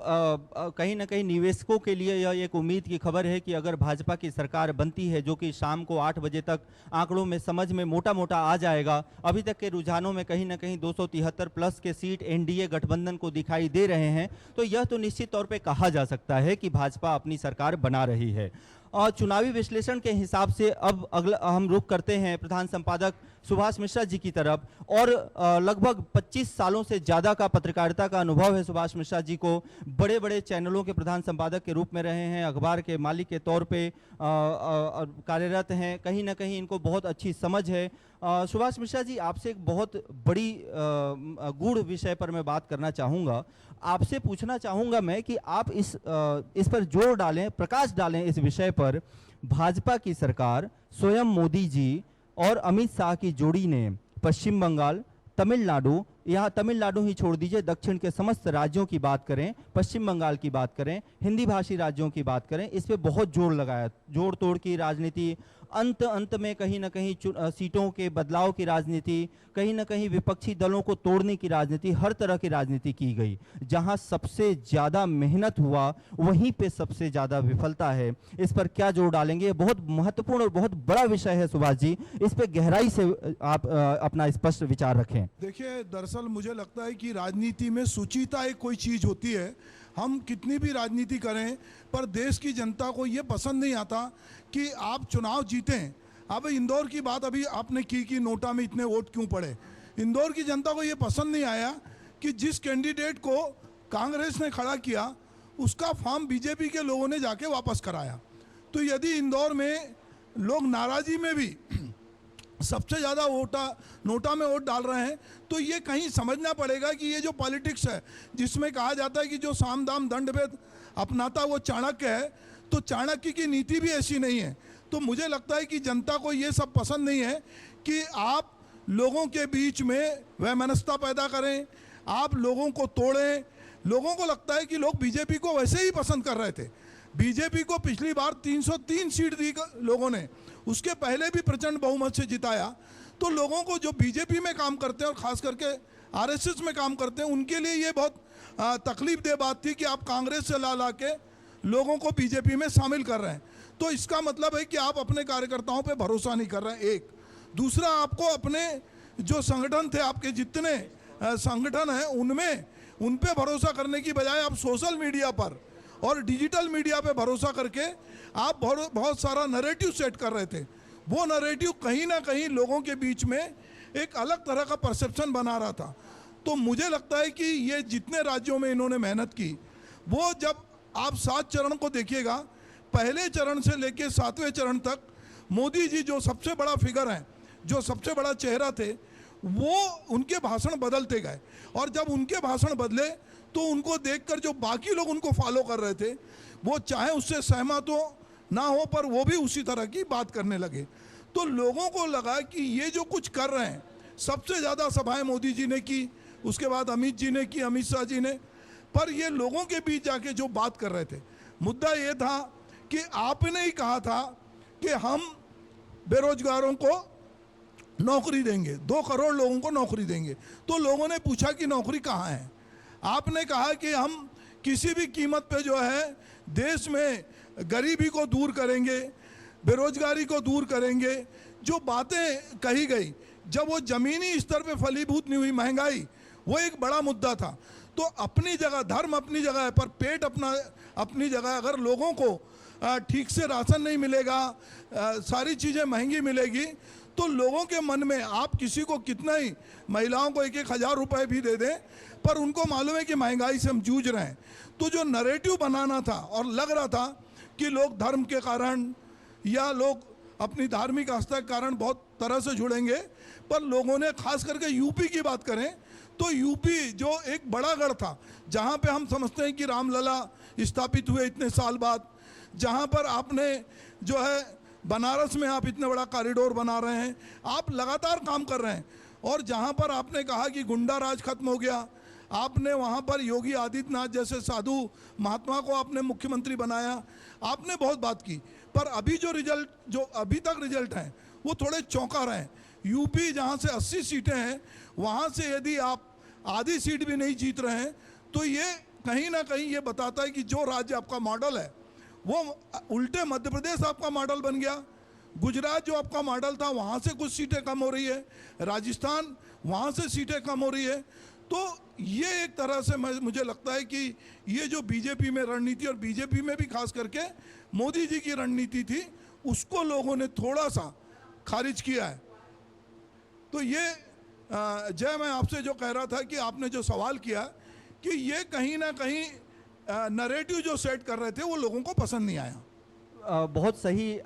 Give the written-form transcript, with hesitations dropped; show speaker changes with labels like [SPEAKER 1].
[SPEAKER 1] कहीं ना कहीं निवेशकों के लिए यह एक उम्मीद की खबर है कि अगर भाजपा की सरकार बनती है, जो कि शाम को 8 बजे तक आंकड़ों में समझ में मोटा मोटा आ जाएगा, अभी तक के रुझानों में कहीं ना कहीं 273 प्लस के सीट एनडीए गठबंधन को दिखाई दे रहे हैं, तो यह तो निश्चित तौर पे कहा जा सकता है कि भाजपा अपनी सरकार बना रही है। और चुनावी विश्लेषण के हिसाब से अब अगला हम रुख करते हैं प्रधान संपादक सुभाष मिश्रा जी की तरफ। और लगभग 25 सालों से ज़्यादा का पत्रकारिता का अनुभव है सुभाष मिश्रा जी को। बड़े बड़े चैनलों के प्रधान संपादक के रूप में रहे हैं, अखबार के मालिक के तौर पे कार्यरत हैं, कहीं ना कहीं इनको बहुत अच्छी समझ है। सुभाष मिश्रा जी, आपसे एक बहुत बड़ी गूढ़ विषय पर मैं बात करना चाहूँगा। आपसे पूछना चाहूँगा मैं कि आप इस पर जोर डालें, प्रकाश डालें इस विषय पर। भाजपा की सरकार, स्वयं मोदी जी और अमित शाह की जोड़ी ने पश्चिम बंगाल, तमिलनाडु, यहाँ तमिलनाडु ही छोड़ दीजिए, दक्षिण के समस्त राज्यों की बात करें, पश्चिम बंगाल की बात करें, हिंदी भाषी राज्यों की बात करें, इस पे बहुत जोर लगाया। जोड़ तोड़ की राजनीति, अंत में कहीं ना कहीं सीटों के बदलाव की राजनीति, कहीं ना कहीं विपक्षी दलों को तोड़ने की राजनीति, हर तरह की राजनीति की गई। जहां सबसे ज़्यादा मेहनत हुआ वहीं पे सबसे ज़्यादा विफलता है। इस पर क्या जोर डालेंगे? बहुत महत्वपूर्ण और बहुत बड़ा विषय है सुभाष जी, इस पर गहराई से आप अपना स्पष्ट विचार रखें।
[SPEAKER 2] देखिए, दरअसल मुझे लगता है कि राजनीति में सुचिता एक कोई चीज़ होती है। हम कितनी भी राजनीति करें, पर देश की जनता को ये पसंद नहीं आता कि आप चुनाव जीतें। अब इंदौर की बात अभी आपने की कि नोटा में इतने वोट क्यों पड़े। इंदौर की जनता को ये पसंद नहीं आया कि जिस कैंडिडेट को कांग्रेस ने खड़ा किया उसका फॉर्म बीजेपी के लोगों ने जाके वापस कराया। तो यदि इंदौर में लोग नाराज़गी में भी सबसे ज़्यादा नोटा में वोट डाल रहे हैं, तो ये कहीं समझना पड़ेगा कि ये जो पॉलिटिक्स है, जिसमें कहा जाता है कि जो साम दाम दंड भेद अपनाता वो चाणक्य है, तो चाणक्य की नीति भी ऐसी नहीं है। तो मुझे लगता है कि जनता को ये सब पसंद नहीं है कि आप लोगों के बीच में वैमनस्यता पैदा करें, आप लोगों को तोड़ें। लोगों को लगता है कि लोग बीजेपी को वैसे ही पसंद कर रहे थे। बीजेपी को पिछली बार 303 सीट दी लोगों ने, उसके पहले भी प्रचंड बहुमत से जिताया। तो लोगों को जो बीजेपी में काम करते हैं और ख़ास करके आरएसएस में काम करते हैं, उनके लिए ये बहुत तकलीफ दे बात थी कि आप कांग्रेस से ला के लोगों को बीजेपी में शामिल कर रहे हैं। तो इसका मतलब है कि आप अपने कार्यकर्ताओं पे भरोसा नहीं कर रहे हैं, एक। दूसरा, आपको अपने जो संगठन थे, आपके जितने संगठन हैं, उन पे भरोसा करने की बजाय आप सोशल मीडिया पर और डिजिटल मीडिया पे भरोसा करके आप बहुत सारा नैरेटिव सेट कर रहे थे। वो नैरेटिव कहीं ना कहीं लोगों के बीच में एक अलग तरह का परसेप्शन बना रहा था। तो मुझे लगता है कि ये जितने राज्यों में इन्होंने मेहनत की, वो जब आप 7 चरण को देखिएगा, पहले चरण से लेके 7वें चरण तक मोदी जी जो सबसे बड़ा फिगर हैं, जो सबसे बड़ा चेहरा थे, वो उनके भाषण बदलते गए। और जब उनके भाषण बदले तो उनको देखकर जो बाकी लोग उनको फॉलो कर रहे थे, वो चाहे उससे सहमत हो ना हो, पर वो भी उसी तरह की बात करने लगे। तो लोगों को लगा कि ये जो कुछ कर रहे हैं, सबसे ज़्यादा सभाएं मोदी जी ने की, उसके बाद अमित जी ने की, अमित शाह जी ने, पर ये लोगों के बीच जाके जो बात कर रहे थे, मुद्दा ये था कि आपने ही कहा था कि हम बेरोजगारों को नौकरी देंगे, 2 करोड़ लोगों को नौकरी देंगे। तो लोगों ने पूछा कि नौकरी कहाँ है। आपने कहा कि हम किसी भी कीमत पे जो है देश में गरीबी को दूर करेंगे, बेरोजगारी को दूर करेंगे। जो बातें कही गई, जब वो ज़मीनी स्तर पे फलीभूत नहीं हुई, महंगाई वो एक बड़ा मुद्दा था। तो अपनी जगह धर्म अपनी जगह है, पर पेट अपनी जगह। अगर लोगों को ठीक से राशन नहीं मिलेगा, सारी चीज़ें महंगी मिलेगी, तो लोगों के मन में आप किसी को कितना ही, महिलाओं को 1-1 हज़ार रुपये भी दे दें, पर उनको मालूम है कि महंगाई से हम जूझ रहे हैं। तो जो नैरेटिव बनाना था, और लग रहा था कि लोग धर्म के कारण या लोग अपनी धार्मिक आस्था के कारण बहुत तरह से जुड़ेंगे, पर लोगों ने, खास करके यूपी की बात करें तो यूपी जो एक बड़ा गढ़ था, जहाँ पे हम समझते हैं कि रामलला स्थापित हुए इतने साल बाद, जहाँ पर आपने जो है बनारस में आप इतना बड़ा कॉरिडोर बना रहे हैं, आप लगातार काम कर रहे हैं। और जहाँ पर आपने कहा कि गुंडा राज खत्म हो गया, आपने वहाँ पर योगी आदित्यनाथ जैसे साधु महात्मा को आपने मुख्यमंत्री बनाया, आपने बहुत बात की। पर अभी जो अभी तक रिजल्ट हैं वो थोड़े चौंका रहे हैं। यूपी जहाँ से 80 सीटें हैं, वहाँ से यदि आप आधी सीट भी नहीं जीत रहे हैं, तो ये कहीं ना कहीं ये बताता है कि जो राज्य आपका मॉडल है वो उल्टे मध्य प्रदेश आपका मॉडल बन गया। गुजरात जो आपका मॉडल था वहाँ से कुछ सीटें कम हो रही है, राजस्थान वहाँ से सीटें कम हो रही है। तो ये एक तरह से मुझे लगता है कि ये जो बीजेपी में रणनीति, और बीजेपी में भी खास करके मोदी जी की रणनीति थी, उसको लोगों ने थोड़ा सा खारिज किया है। तो ये जय, मैं आपसे जो कह रहा था कि आपने जो सवाल किया कि ये कहीं ना कहीं नरेटिव जो सेट कर रहे थे वो लोगों को पसंद नहीं आया।
[SPEAKER 1] बहुत सही